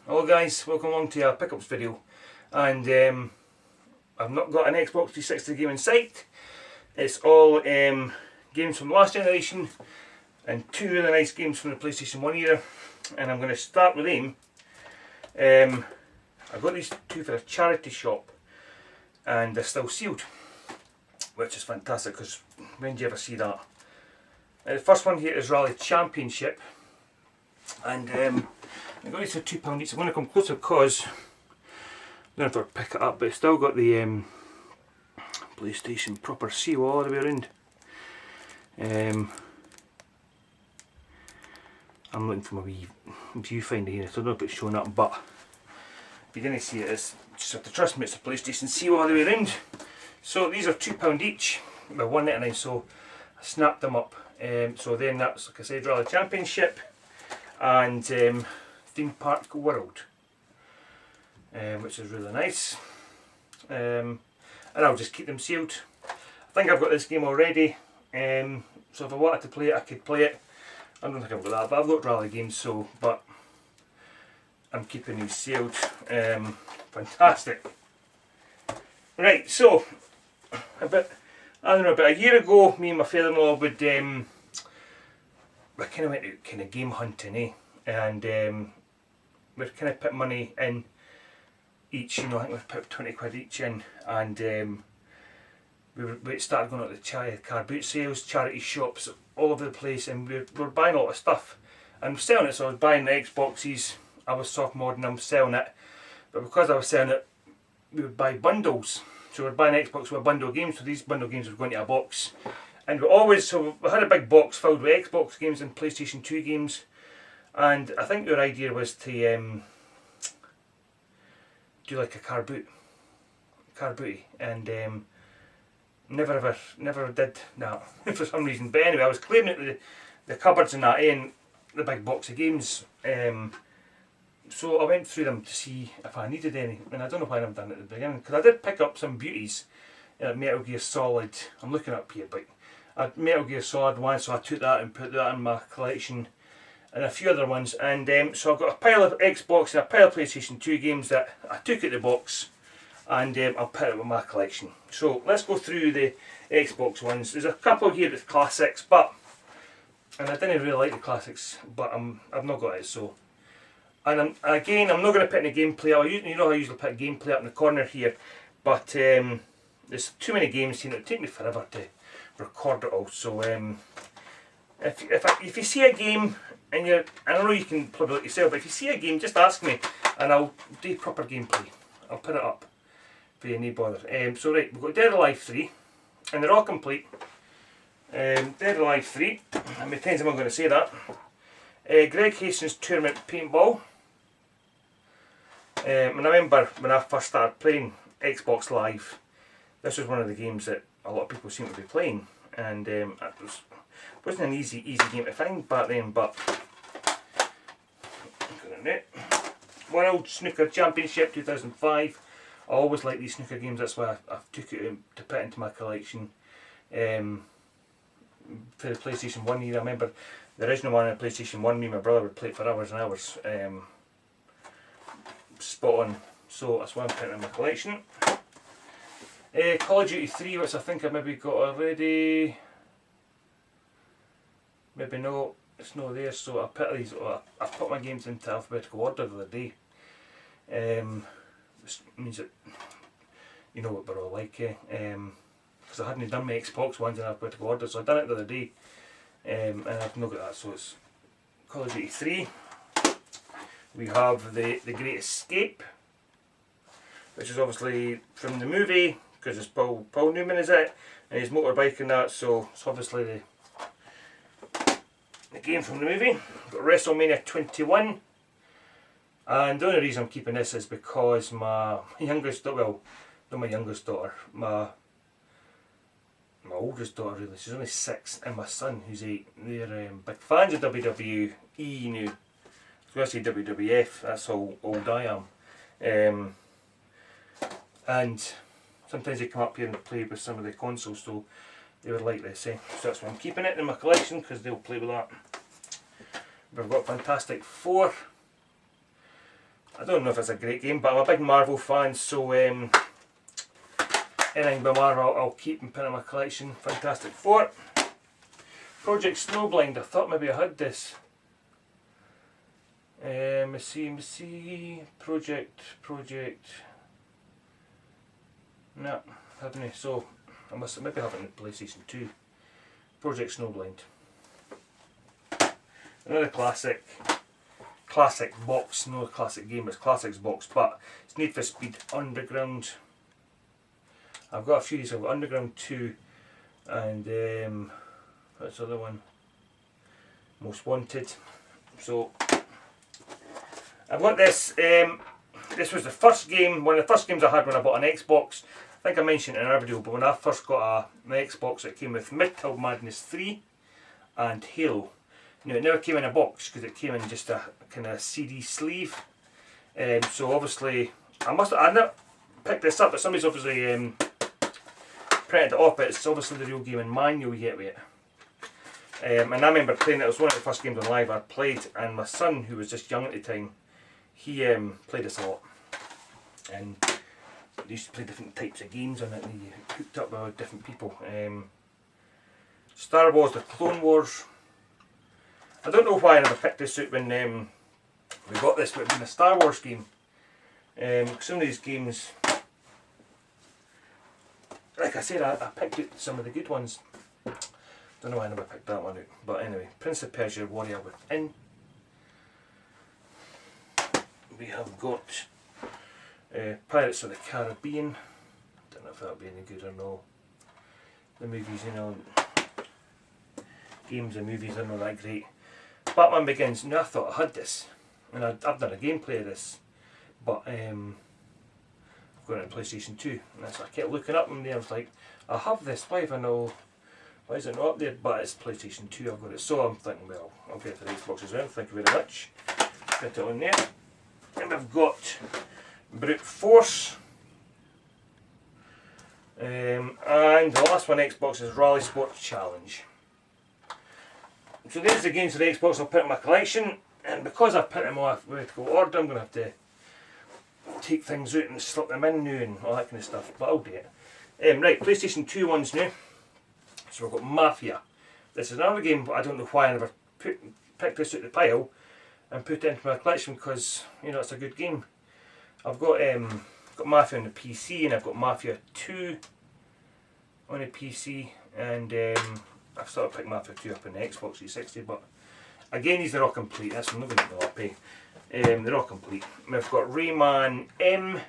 Hello guys, welcome along to a pickups video. And I've not got an Xbox 360 game in sight. It's all games from the last generation and two really nice games from the PlayStation 1 era. And I'm going to start with them. I got these two for a charity shop and they're still sealed, which is fantastic because when do you ever see that? The first one here is Rally Championship, and I got these for £2 each. I'm going to come closer because I don't know if I'll pick it up, but it's still got the PlayStation proper seal all the way around. I'm looking for my wee viewfinder here, so I don't know if it's showing up, but if you didn't see it, it's just have to trust me, it's a PlayStation seal all the way around. So these are £2 each, they're £1.99, so I snapped them up. So then that's, like I said, Rally Championship and Theme Park World, which is really nice. And I'll just keep them sealed. I think I've got this game already, so if I wanted to play it I could play it. I don't think I've got that, but I've got rally games, so, but I'm keeping these sealed. Fantastic. Right, so I don't know, about a year ago, me and my father-in-law would we kind of went out kind of game hunting, and we'd kind of put money in each, you know, I think we'd put 20 quid each in, and we started going out to the car boot sales, charity shops all over the place, and we were buying a lot of stuff and selling it. So I was buying the Xboxes, I was soft modding them, selling it, but because I was selling it, we would buy bundles. So we were buying Xbox with a bundle of games, so these bundle games would go into a box. And so we had a big box filled with Xbox games and PlayStation 2 games, and I think their idea was to do like a car booty, and never did that for some reason. But anyway, I was clearing out the cupboards and that in the big box of games. So I went through them to see if I needed any, and I don't know why I've done it at the beginning, because I did pick up some beauties. Metal Gear Solid, I'm looking up here, but I had Metal Gear Solid 1, so I took that and put that in my collection, and a few other ones. And so I've got a pile of Xbox and a pile of PlayStation 2 games that I took out the box, and I'll put it with my collection. So let's go through the Xbox ones. There's a couple here with classics, and I didn't really like the classics, but I've not got it, so. And again, I'm not going to put any gameplay. You know, I usually put gameplay up in the corner here, but there's too many games here. It'll take me forever to record it all. So if you see a game and I know you can play it yourself, but if you see a game, just ask me, and I'll do proper gameplay. I'll put it up for you, no bother. So right, we've got Dead or Alive 3, and they're all complete. Dead or Alive 3. How many times am I going to say that? Greg Hastings Tournament Paintball. And I remember when I first started playing Xbox Live, this was one of the games that a lot of people seem to be playing, and it wasn't an easy game to find back then, but World Snooker Championship 2005. I always like these snooker games, that's why I took it to put into my collection. For the PlayStation 1 year, I remember the original one on the PlayStation 1, me and my brother would play it for hours and hours. Spot on, so that's why I'm putting it in my collection. Call of Duty 3, which I think I maybe got already. Maybe no, it's not there, so I put my games into alphabetical order the other day. This means that you know what we're all like, because I hadn't done my Xbox ones in alphabetical order, so I done it the other day, and I've not got that, so it's Call of Duty 3. We have the Great Escape, which is obviously from the movie, because it's Paul Newman is it, and his motorbike and that, so it's obviously the game from the movie. We've got WrestleMania 21, and the only reason I'm keeping this is because my youngest daughter, well, not my youngest daughter, my oldest daughter really, she's only 6, and my son who's 8, they're big fans of WWE now. I was going to say WWF, that's how old I am. And sometimes they come up here and play with some of the consoles, so they would like this. So that's why I'm keeping it in my collection, because they'll play with that. We've got Fantastic Four. I don't know if it's a great game, but I'm a big Marvel fan, so anything by Marvel I'll keep and put in my collection. Fantastic Four. Project Snowblind, I thought maybe I had this. Let's see, Project. No, haven't I? So I must maybe have it in the PlayStation 2. Project Snowblind. Another classic box, no classic game, it's classics box, but it's Need for Speed Underground. I've got a few of these. I've got Underground 2 and what's the other one? Most Wanted. So I've got this. This was the first game, one of the first games I had when I bought an Xbox. I think I mentioned it in our video, but when I first got an Xbox, it came with Midtown Madness 3 and Halo. Now it never came in a box because it came in just a kind of CD sleeve. So obviously I never picked this up, but somebody's obviously printed it off. But it's obviously the real game and manual you get with it. And I remember playing it. It was one of the first games on live I played, and my son, who was just young at the time, he played this a lot, and they used to play different types of games on it, and he hooked up with different people. Star Wars: The Clone Wars. I don't know why I never picked this out when we got this, but it was a Star Wars game. Some of these games, like I said, I picked out some of the good ones. Don't know why I never picked that one out. But anyway, Prince of Persia: Warrior Within. We have got Pirates of the Caribbean. Don't know if that'll be any good or no. The movies, you know, games and movies are not that great. Batman Begins. Now I thought I had this, and I've done a gameplay of this, but I've got it on PlayStation 2, and so I kept looking up and I was like, I have this. Why is it not up there? But it's PlayStation 2. I've got it, so I'm thinking, well, I'll get it for the Xbox as well. Thank you very much. Get it on there. And I've got Brute Force. And the last one Xbox is Rally Sports Challenge. So there's the games for the Xbox I'll put in my collection, and because I've put them all in alphabetical order, I'm going to have to take things out and slip them in now and all that kind of stuff, but I'll do it. Right, PlayStation 2 ones now. So we've got Mafia. This is another game, but I don't know why I never picked this out of the pile and put it into my collection, because, you know, it's a good game. I've got Mafia on the PC, and I've got Mafia 2 on the PC, and I've sort of picked Mafia 2 up on the Xbox 360, but again, these are all complete. That's I'm not going to go up. They're all complete. We've got Rayman M.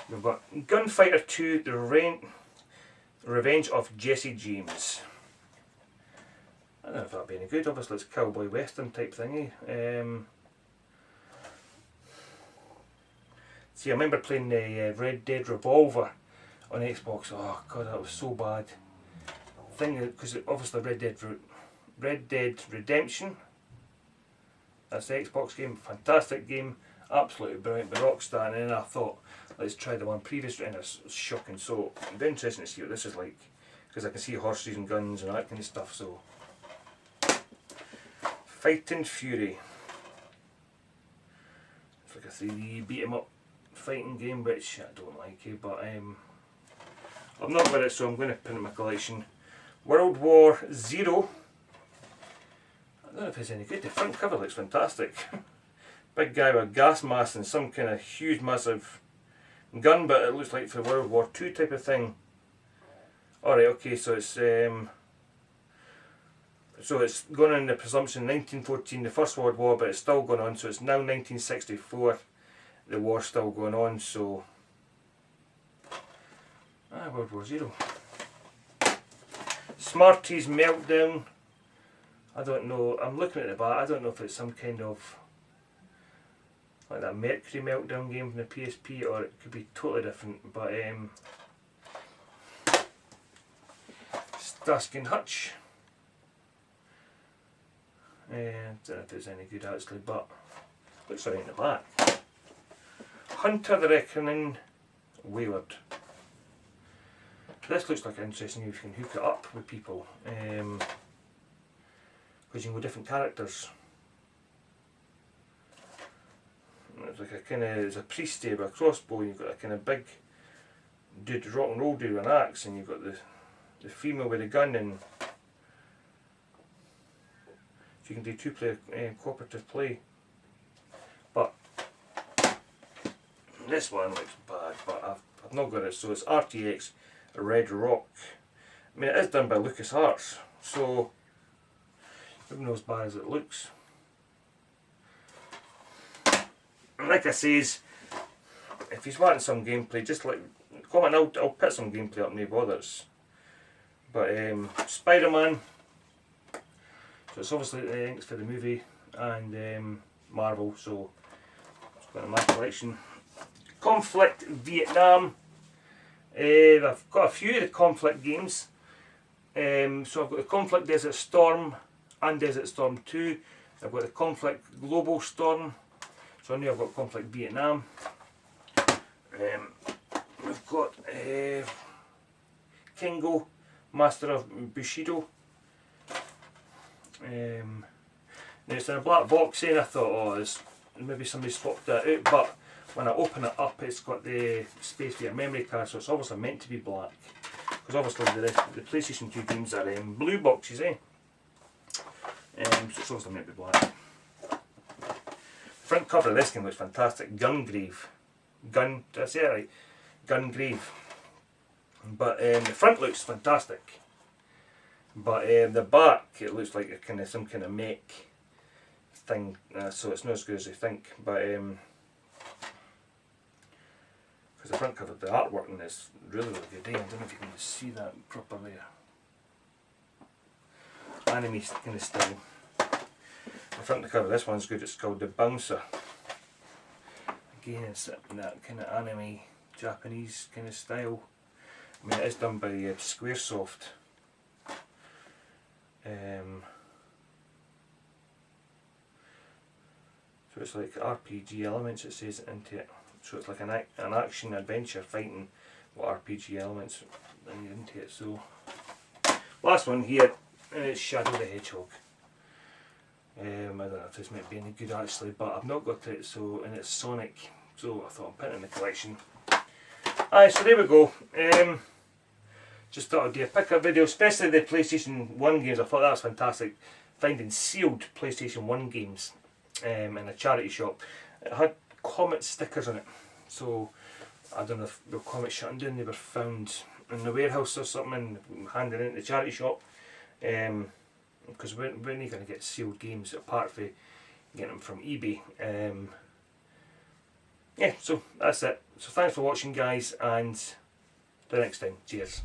We've got Gunfighter 2, The Revenge of Jesse James. I don't know if that'll be any good. Obviously it's cowboy western type thingy. See, I remember playing the Red Dead Revolver on Xbox. Oh god, that was so bad. Because obviously Red Dead Redemption. That's the Xbox game. Fantastic game. Absolutely brilliant by Rockstar. And then I thought, let's try the one previous, and it's shocking. So it'll be interesting to see what this is like, because I can see horses and guns and all that kind of stuff. So Fighting Fury. It's like a 3D beat 'em up fighting game, which I don't like, but I've not got it, so I'm going to put it in my collection. World War Zero. I don't know if it's any good. The front cover looks fantastic. Big guy with a gas mask and some kind of huge massive gun, but it looks like for World War II type of thing. Alright, okay, so it's going on the presumption 1914, the First World War, but it's still going on, so it's now 1964. The war's still going on, so World War Zero. Smarties Meltdown. I don't know. I'm looking at the back. I don't know if it's some kind of like that Mercury Meltdown game from the PSP, or it could be totally different. But Starsky and Hutch. I don't know if it's any good actually, but looks alright in the back. Hunter the Reckoning Wayward. This looks like interesting if you can hook it up with people, because you can go different characters. like a kind of, it's a priest with a crossbow, and you've got a kind of big dude, rock and roll dude with an axe, and you've got the female with a gun, and so you can do two-player cooperative play. But this one looks bad, but I've not got it. So it's RTX Red Rock. I mean, it is done by LucasArts, so maybe not as bad as it looks. And like I says, if he's wanting some gameplay, just like comment, I'll put some gameplay up, no bothers. But Spider-Man, so it's obviously it's for the movie, and Marvel, so it's got in my collection. Conflict Vietnam. I've got a few of the Conflict games. So I've got the Conflict Desert Storm and Desert Storm 2. I've got the Conflict Global Storm. So now I've got Conflict Vietnam. We've got Kingo, Master of Bushido. Now it's in a black box, and I thought, oh, maybe somebody swapped that out, but when I open it up, it's got the space for your memory card, so it's obviously meant to be black. Because obviously the PlayStation 2 games are blue boxes, so it's obviously meant to be black. The front cover of this game looks fantastic. Gungrave. Did I say it right? Gungrave. But the front looks fantastic. But the back, it looks like some kind of mech thing, so it's not as good as you think. But because the front cover, the artwork in this really, really good. I don't know if you can see that properly. Anime kind of style. The front of the cover, this one's good. It's called The Bouncer. Again, it's that kind of anime, Japanese kind of style. I mean, it is done by Squaresoft. So it's like RPG elements, it says into it. So it's like an action adventure fighting with RPG elements into it. So last one here is Shadow the Hedgehog. I don't know if this might be any good actually, but I've not got it. So, and it's Sonic, so I thought I'd put it in the collection. Aye, so there we go. Just thought I'd do a pickup video, especially the PlayStation 1 games. I thought that was fantastic. Finding sealed PlayStation 1 games in a charity shop. It had Comet stickers on it, so I don't know if the Comet shutting down, they were found in the warehouse or something and handed in the charity shop. Because we're not going to get sealed games apart from getting them from eBay. Yeah, so that's it. So thanks for watching, guys, and till next time. Cheers.